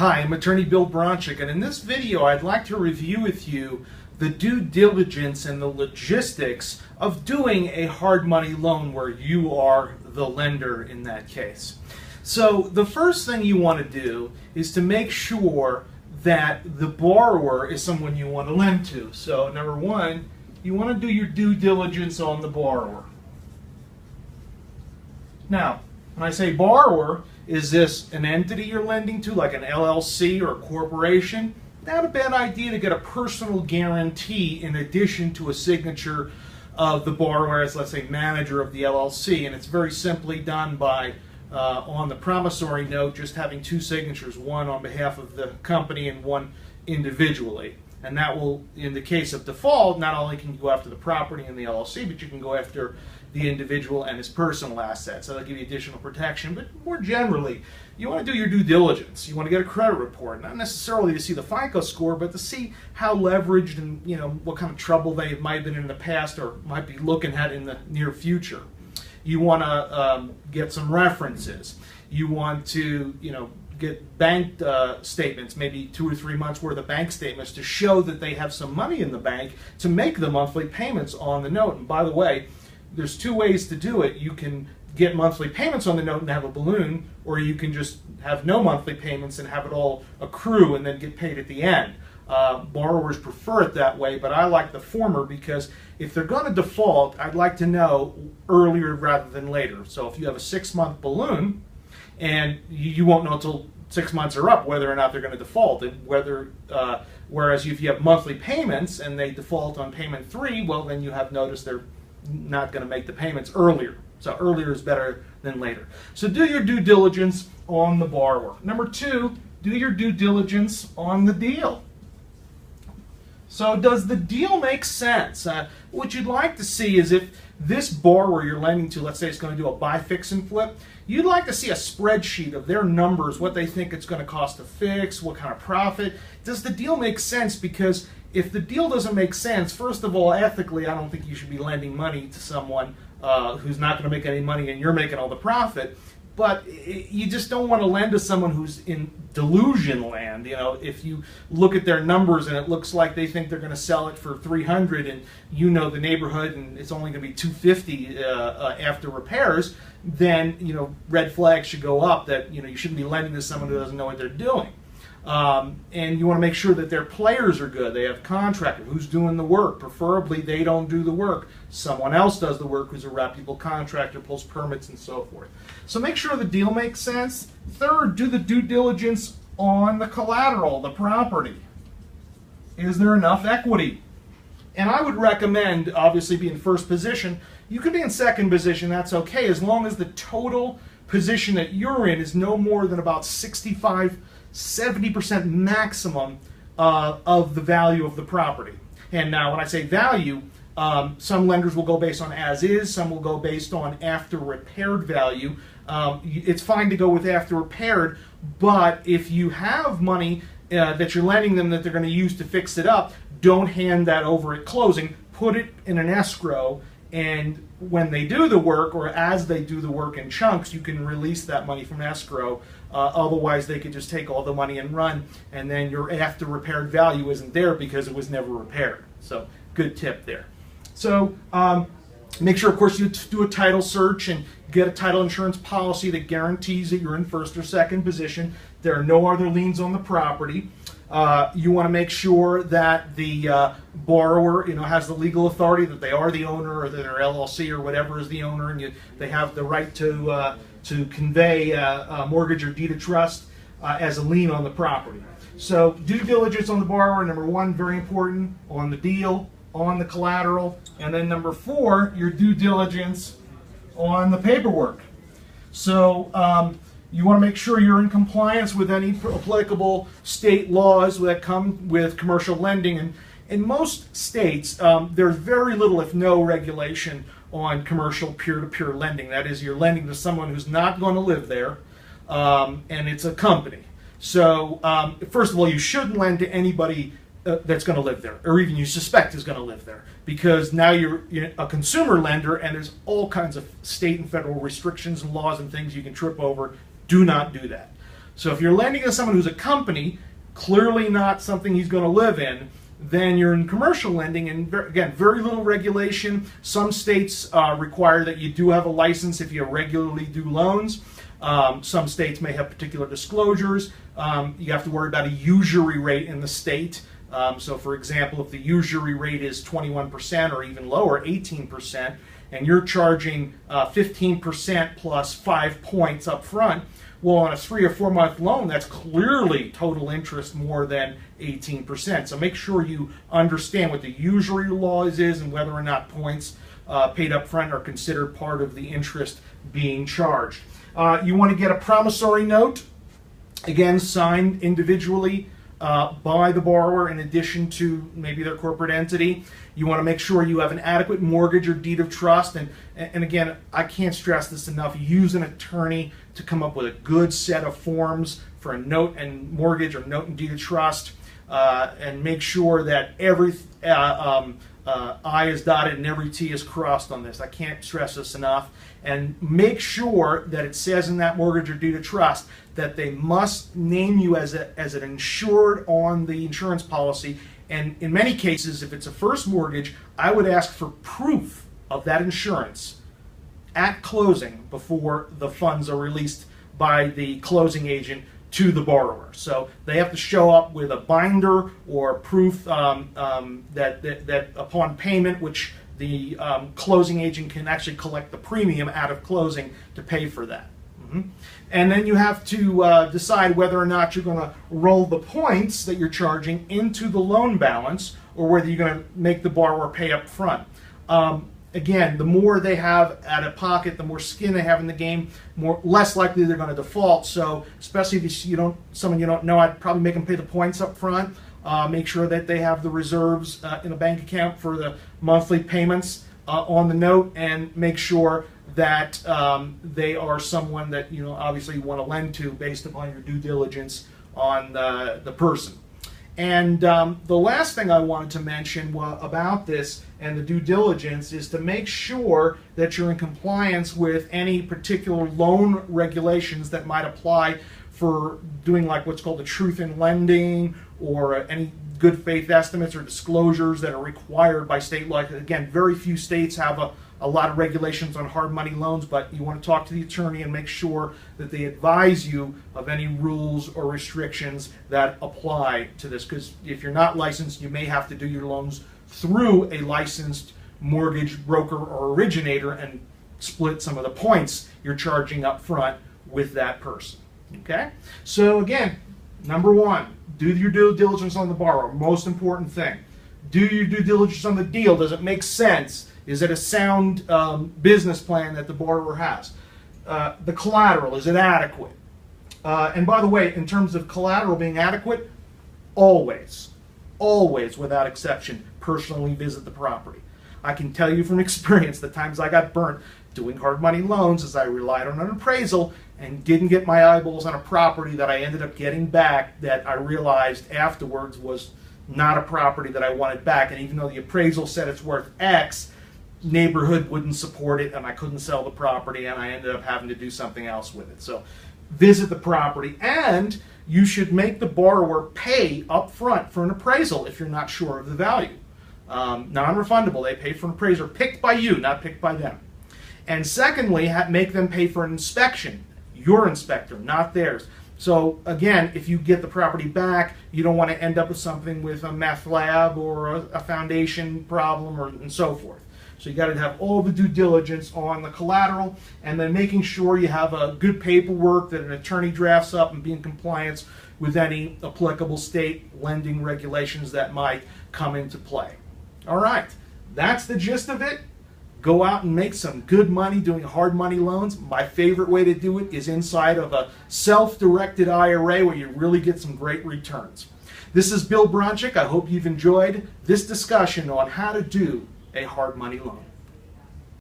Hi, I'm attorney Bill Bronchick, and in this video I'd like to review with you the due diligence and the logistics of doing a hard money loan where you are the lender in that case. So the first thing you want to do is to make sure that the borrower is someone you want to lend to. So number one, you want to do your due diligence on the borrower. Now, when I say borrower, is this an entity you're lending to, like an LLC or a corporation? Not a bad idea to get a personal guarantee in addition to a signature of the borrower as, let's say, manager of the LLC. And it's very simply done by, on the promissory note, just having two signatures, one on behalf of the company and one individually. And that will, in the case of default, not only can you go after the property and the LLC, but you can go after the individual and his personal assets. So that'll give you additional protection. But more generally, you want to do your due diligence. You want to get a credit report, not necessarily to see the FICO score, but to see how leveraged and what kind of trouble they might have been in the past or might be looking at in the near future. You want to get some references. You want to get bank statements, maybe 2 or 3 months worth of bank statements to show that they have some money in the bank to make the monthly payments on the note. And by the way, there's two ways to do it. You can get monthly payments on the note and have a balloon, or you can just have no monthly payments and have it all accrue and then get paid at the end. Borrowers prefer it that way, but I like the former because if they're going to default, I'd like to know earlier rather than later. So if you have a 6-month balloon, and you won't know until 6 months are up whether or not they're going to default. And whereas if you have monthly payments and they default on payment 3, well, then you have noticed they're not going to make the payments earlier. So earlier is better than later. So do your due diligence on the borrower. Number 2, do your due diligence on the deal. So does the deal make sense? What you'd like to see is if this borrower you're lending to, let's say it's going to do a buy, fix, and flip, you'd like to see a spreadsheet of their numbers, what they think it's going to cost to fix, what kind of profit. Does the deal make sense? Because if the deal doesn't make sense, first of all, ethically, I don't think you should be lending money to someone who's not going to make any money and you're making all the profit. But you just don't want to lend to someone who's in delusion land. If you look at their numbers and it looks like they think they're going to sell it for $300 and the neighborhood and it's only going to be $250 after repairs, then red flags should go up that you shouldn't be lending to someone who doesn't know what they're doing. And you want to make sure that their players are good. They have contractor who's doing the work. Preferably they don't do the work. Someone else does the work who's a reputable contractor, pulls permits and so forth. So make sure the deal makes sense. Third, do the due diligence on the collateral, the property. Is there enough equity? And I would recommend, obviously, be in first position. You could be in second position, that's okay, as long as the total position that you're in is no more than about 70% maximum of the value of the property. And now when I say value, some lenders will go based on as is, some will go based on after repaired value. It's fine to go with after repaired, but if you have money that you're lending them that they're going to use to fix it up, don't hand that over at closing. Put it in an escrow, and when they do the work, or as they do the work in chunks, you can release that money from escrow. Otherwise, they could just take all the money and run, and then your after repaired value isn't there because it was never repaired. So, good tip there. So, make sure, of course, you do a title search and get a title insurance policy that guarantees that you're in first or second position. There are no other liens on the property. You want to make sure that the borrower, has the legal authority that they are the owner, or that their LLC or whatever is the owner, and they have the right to convey a mortgage or deed of trust as a lien on the property. So due diligence on the borrower, number 1, very important, on the deal, on the collateral, and then number 4, your due diligence on the paperwork. So you want to make sure you're in compliance with any applicable state laws that come with commercial lending. And in most states, there's very little, if no, regulation on commercial peer-to-peer lending. That is, you're lending to someone who's not going to live there, and it's a company. So first of all, you shouldn't lend to anybody that's going to live there, or even you suspect is going to live there, because now you're a consumer lender, and there's all kinds of state and federal restrictions and laws and things you can trip over. Do not do that. So if you're lending to someone who's a company, clearly not something he's going to live in, then you're in commercial lending, and again, very little regulation. Some states require that you do have a license if you regularly do loans. Some states may have particular disclosures. You have to worry about a usury rate in the state. So for example, if the usury rate is 21% or even lower, 18%, and you're charging 15% plus 5 points up front, well, on a 3 or 4 month loan, that's clearly total interest more than 18%. So make sure you understand what the usury laws is and whether or not points paid up front are considered part of the interest being charged. You want to get a promissory note, again, signed individually by the borrower in addition to maybe their corporate entity. You want to make sure you have an adequate mortgage or deed of trust. And again, I can't stress this enough. Use an attorney to come up with a good set of forms for a note and mortgage or note and deed of trust. And make sure that every I is dotted and every T is crossed on this. I can't stress this enough. And make sure that it says in that mortgage or deed of trust that they must name you as an insured on the insurance policy. And in many cases, if it's a first mortgage, I would ask for proof of that insurance at closing before the funds are released by the closing agent to the borrower. So they have to show up with a binder or proof that upon payment, which the closing agent can actually collect the premium out of closing to pay for that. And then you have to decide whether or not you're going to roll the points that you're charging into the loan balance or whether you're going to make the borrower pay up front. Again, the more they have out of pocket, the more skin they have in the game, less likely they're going to default. So, especially if someone you don't know, I'd probably make them pay the points up front. Make sure that they have the reserves in a bank account for the monthly payments on the note, and make sure that they are someone that obviously you want to lend to based upon your due diligence on the person. And the last thing I wanted to mention about this and the due diligence is to make sure that you're in compliance with any particular loan regulations that might apply for doing like what's called the truth in lending, or any good faith estimates or disclosures that are required by state law. Again, very few states have a lot of regulations on hard money loans, but you want to talk to the attorney and make sure that they advise you of any rules or restrictions that apply to this, because if you're not licensed, you may have to do your loans through a licensed mortgage broker or originator and split some of the points you're charging up front with that person. Okay? So again, number one, do your due diligence on the borrower. Most important thing. Do your due diligence on the deal. Does it make sense? Is it a sound business plan that the borrower has? The collateral, is it adequate? And by the way, in terms of collateral being adequate, always, without exception, personally visit the property. I can tell you from experience the times I got burnt doing hard money loans as I relied on an appraisal and didn't get my eyeballs on a property that I ended up getting back that I realized afterwards was not a property that I wanted back. And even though the appraisal said it's worth X, neighborhood wouldn't support it and I couldn't sell the property and I ended up having to do something else with it. So visit the property, and you should make the borrower pay up front for an appraisal if you're not sure of the value. Non-refundable, they pay for an appraiser picked by you, not picked by them. And secondly, make them pay for an inspection, your inspector, not theirs. So again, if you get the property back, you don't want to end up with something with a meth lab or a foundation problem and so forth. So you got to have all the due diligence on the collateral, and then making sure you have a good paperwork that an attorney drafts up and be in compliance with any applicable state lending regulations that might come into play. All right, that's the gist of it. Go out and make some good money doing hard money loans. My favorite way to do it is inside of a self-directed IRA where you really get some great returns. This is Bill Bronchick. I hope you've enjoyed this discussion on how to do a hard money loan.